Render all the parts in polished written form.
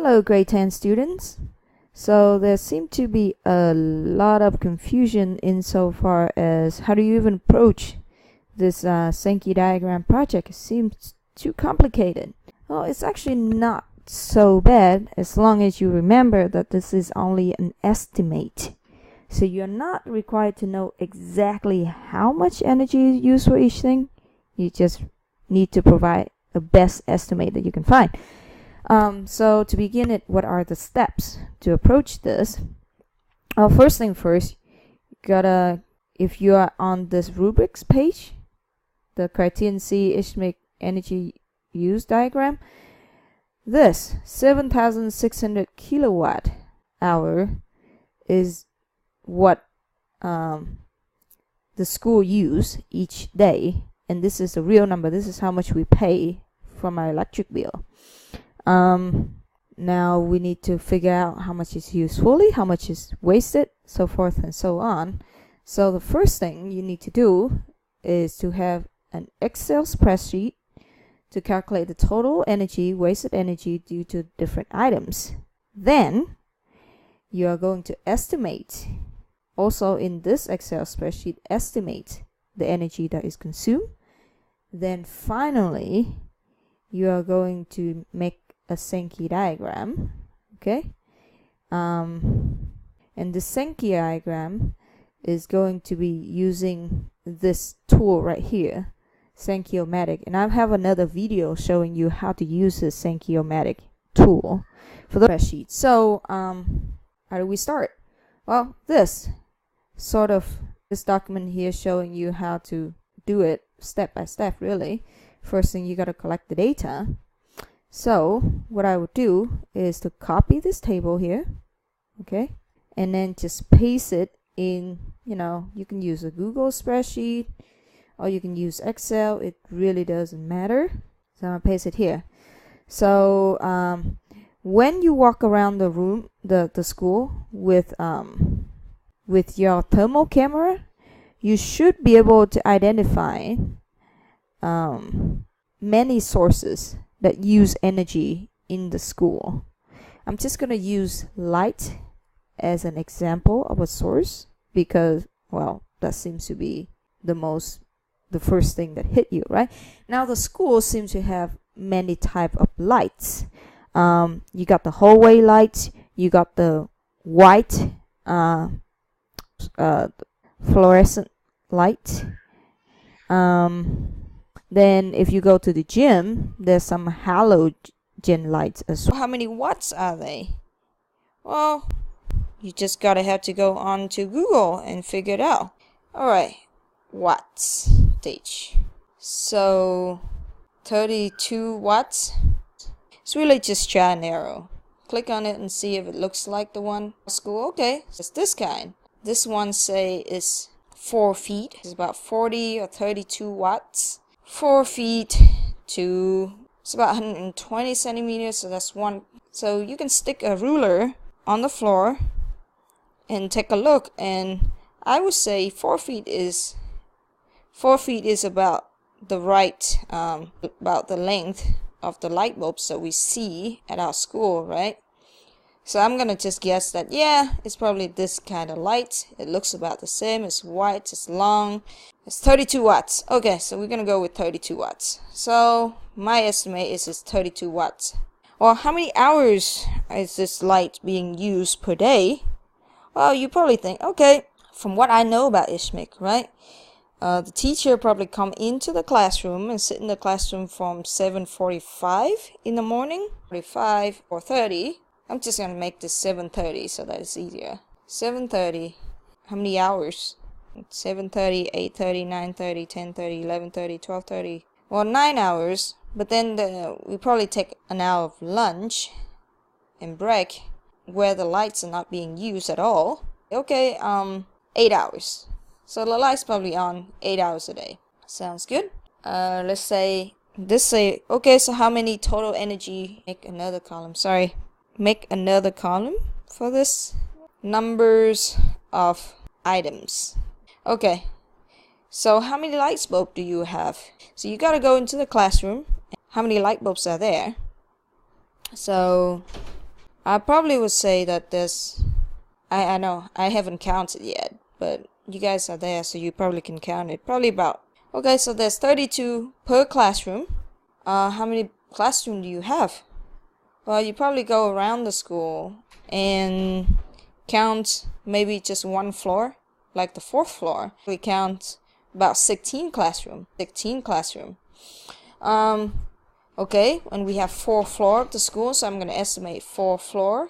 Hello grade 10 students. So there seemed to be a lot of confusion insofar as how do you even approach this Sankey diagram project. It seems too complicated. Well, it's actually not so bad as long as you remember that this is only an estimate. So you're not required to know exactly how much energy is used for each thing. You just need to provide the best estimate that you can find. So to begin it, what are the steps to approach this? First thing first, you gotta, if you are on this rubrics page, the criterion C Ishmael energy use diagram, this 7,600 kilowatt hour is what the school use each day, and this is the real number. This is how much we pay from our electric bill. Now we need to figure out how much is used fully, how much is wasted, so forth and so on. So the first thing you need to do is to have an Excel spreadsheet to calculate the total energy, wasted energy due to different items. Then you are going to estimate, also in this Excel spreadsheet, estimate the energy that is consumed. Then finally you are going to make a Sankey diagram, okay? And the Sankey diagram is going to be using this tool right here, Sankey-O-Matic, and I have another video showing you how to use this Sankey-O-Matic tool for the spreadsheet. So how do we start? Well, this document here showing you how to do it step by step, really. First thing, you got to collect the data. So what I would do is to copy this table here, okay, and then just paste it in, you can use a Google spreadsheet or you can use Excel. It really doesn't matter. So I'm gonna paste it here. So when you walk around the room, the school with your thermal camera, you should be able to identify many sources that use energy in the school. I'm just going to use light as an example of a source because, well, that seems to be the first thing that hit you, right? Now the school seems to have many type of lights. You got the hallway light, you got the white fluorescent light. Then if you go to the gym, there's some halogen lights as well. How many watts are they? Well, you just have to go on to Google and figure it out. Alright, wattage. So 32 watts. It's really just try and arrow. Click on it and see if it looks like the one school. Okay, it's this kind. This one say is 4 feet. It's about 40 or 32 watts. 4 feet to, it's about 120 centimeters, so that's one. So you can stick a ruler on the floor and take a look, and I would say 4 feet is about the right, about the length of the light bulbs that we see at our school, right? So I'm gonna just guess that, yeah, it's probably this kind of light. It looks about the same. It's white, it's long. It's 32 watts. Okay, so we're gonna go with 32 watts. So my estimate is it's 32 watts. Well, how many hours is this light being used per day? Well, you probably think, okay, from what I know about Ishmael, right? The teacher probably come into the classroom and sit in the classroom from 7:45 in the morning, 45 or 30. I'm just going to make this 7:30 so that it's easier. 7:30. How many hours? 7:30, 8:30, 9:30, 10:30, 11:30, 12:30. Well, 9 hours. But then we probably take an hour of lunch and break where the lights are not being used at all. Okay, 8 hours. So the light's probably on 8 hours a day. Sounds good. Let's say, okay, so how many total energy? Make another column. Sorry. Make another column for this. Numbers of items. Okay, so how many light bulbs do you have? So you gotta go into the classroom. How many light bulbs are there? So I probably would say that I know I haven't counted yet, but you guys are there, so you probably can count it. Probably about, okay, so there's 32 per classroom. How many classroom do you have? Well, you probably go around the school and count maybe just one floor, like the 4th floor. We count about 16 classroom. Okay, and we have 4 floor of the school, so I'm gonna estimate 4 floor.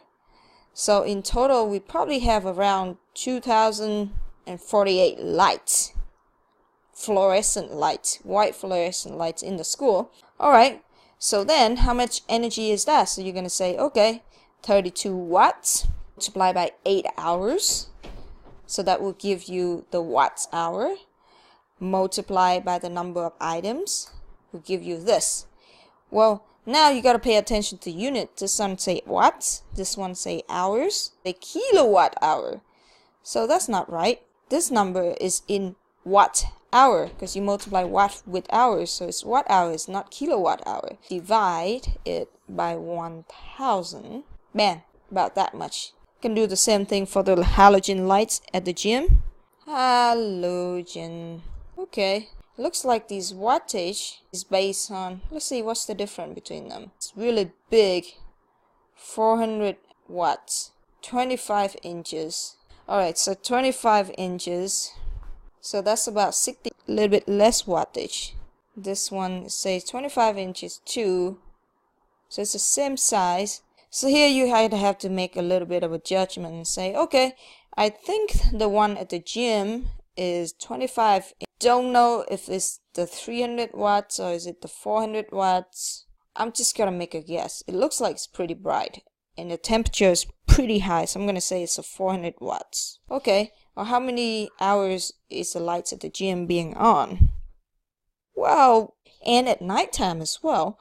So in total, we probably have around 2,048 lights, fluorescent lights, white fluorescent lights in the school. All right, so then how much energy is that? So you're gonna say, okay, 32 watts multiplied by 8 hours. So that will give you the watts hour. Multiplied by the number of items will give you this. Well, now you gotta pay attention to unit. This one say watts, this one say hours, a kilowatt hour. So that's not right. This number is in watt hour because you multiply watt with hours, so it's watt hours, not kilowatt hour. Divide it by 1,000. Man, about that much. Can do the same thing for the halogen lights at the gym. Halogen. Okay. Looks like this wattage is based on, let's see what's the difference between them. It's really big, 400 watts, 25 inches. Alright, so 25 inches, so that's about 60, a little bit less wattage. This one says 25 inches too, so it's the same size. So here you have to make a little bit of a judgment and say, okay, I think the one at the gym is 25. Don't know if it's the 300 watts or is it the 400 watts. I'm just gonna make a guess. It looks like it's pretty bright and the temperature is pretty high, so I'm gonna say it's a 400 watts. Okay, well, how many hours is the lights at the gym being on? Well, and at nighttime as well.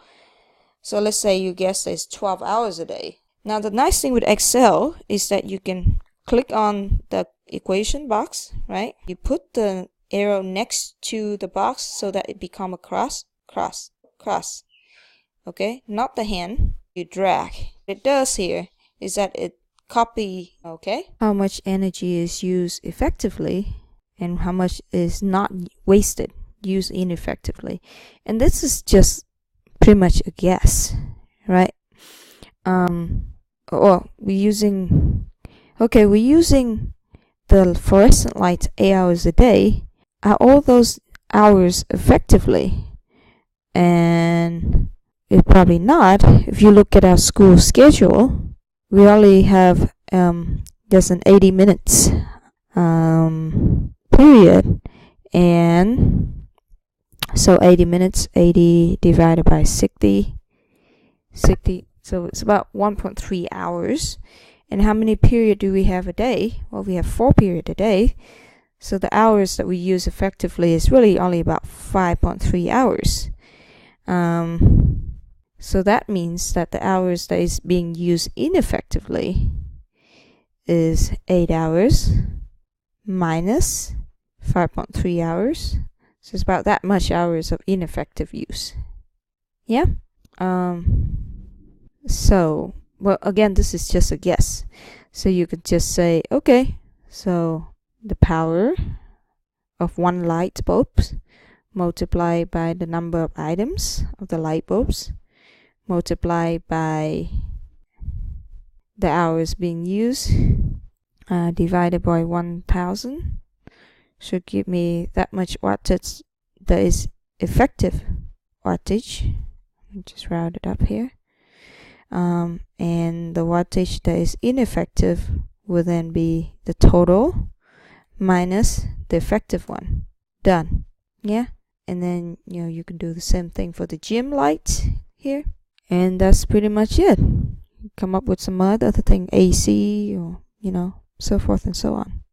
So let's say you guess it's 12 hours a day. Now the nice thing with Excel is that you can click on the equation box, right? You put the arrow next to the box so that it become a cross. Okay, not the hand. You drag. What it does here is that it copy, okay, how much energy is used effectively and how much is not wasted, used ineffectively. And this is just pretty much a guess, right? We're using the fluorescent lights 8 hours a day. Are all those hours effectively? And it's probably not. If you look at our school schedule, we only have just an 80 minutes period, and so 80 minutes, 80 divided by 60, so it's about 1.3 hours. And how many period do we have a day? Well, we have 4 periods a day, so the hours that we use effectively is really only about 5.3 hours. So that means that the hours that is being used ineffectively is 8 hours minus 5.3 hours. So it's about that much hours of ineffective use. Yeah? So, well, again, this is just a guess. So you could just say, okay, so the power of one light bulb multiplied by the number of items of the light bulbs multiplied by the hours being used divided by 1,000 should give me that much wattage that is effective wattage. Let me just round it up here. And the wattage that is ineffective will then be the total minus the effective one. Done. Yeah? And then, you know, you can do the same thing for the gym lights here. And that's pretty much it. Come up with some other thing, AC, or, you know, so forth and so on.